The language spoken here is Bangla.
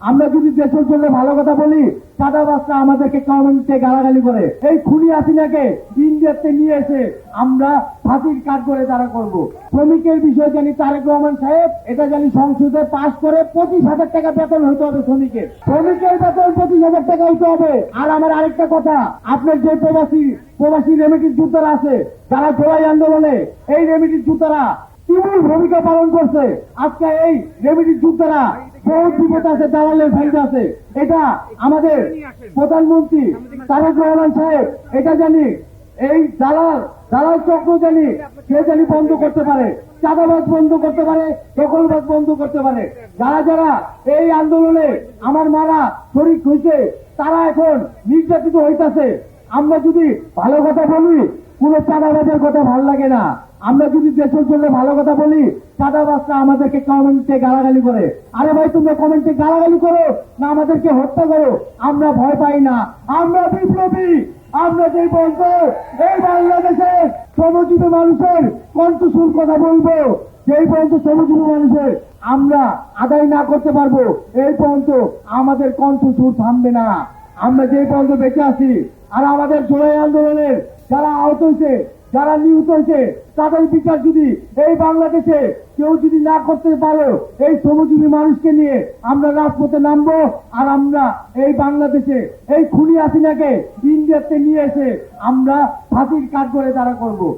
আমরা যদি দেশের জন্য ভালো কথা বলি, চাঁদাবাজরা আমাদেরকে কমেন্টে গালাগালি করে। এই খুনি হাসিনাকে ইন্ডিয়াতে নিয়ে এসে আমরা ফাঁসির কাঠ করে তারা করব। শ্রমিকের বিষয় জানি তারেক রহমান সাহেব এটা জানি সংসদে পাশ করে 25,000 টাকা বেতন হইতে হবে শ্রমিকের বেতন 25,000 টাকা হইতে হবে। আর আমার আরেকটা কথা, আপনার যে প্রবাসী রেমিটিস যোদ্ধারা আছে যারা জুলাই আন্দোলনে, এই রেমিটিস যোদ্ধারা তুমুল ভূমিকা পালন করছে। আজকে এই রেমিটিস যোদ্ধারা বহুত বিপদ আছে, দালালের ফাইদা আছে। এটা আমাদের প্রধানমন্ত্রী তারেক রহমান সাহেব এটা জানি এই দালাল চক্র জানি সে জানি বন্ধ করতে পারে, চাঁদাবাজ বন্ধ করতে পারে, দখলবাজ বন্ধ করতে পারে। যারা এই আন্দোলনে আমার মারা শরীক হয়েছে তারা এখন নির্যাতিত হইতাছে। আমরা যদি ভালো কথা বলি, কোন চাঁদাবাজের কথা ভাল লাগে না। আমরা যদি দেশের জন্য ভালো কথা বলি, চাঁদাবাজরা আমাদেরকে কমেন্টে গালাগালি করে। আরে ভাই, তোমরা কমেন্টে গালাগালি করো না আমাদেরকে হত্যা করো, আমরা ভয় পাই না। আমরা বিপ্লবী। আমরা যে বলবো এই বাংলাদেশের শ্রমজীবী মানুষের কণ্ঠস্বর কথা বলবো, যেই পর্যন্ত শ্রমজীবী মানুষের আমরা আদায় না করতে পারবো এই পর্যন্ত আমাদের কণ্ঠস্বর থামবে না। আমরা যে পর্যন্ত বেঁচে আছি আর আমাদের জুলাই আন্দোলনের যারা আহত হয়েছে, যারা নিহত হয়েছে, তাদের বিচার যদি এই বাংলাদেশে কেউ যদি না করতে পারো, এই শ্রমজীবী মানুষকে নিয়ে আমরা রাজপথে নামবো। আর আমরা এই বাংলাদেশে এই খুনি হাসিনাকে ইন্ডিয়াতে নিয়ে এসে আমরা ফাঁসির কাঠ করে তারা করবো।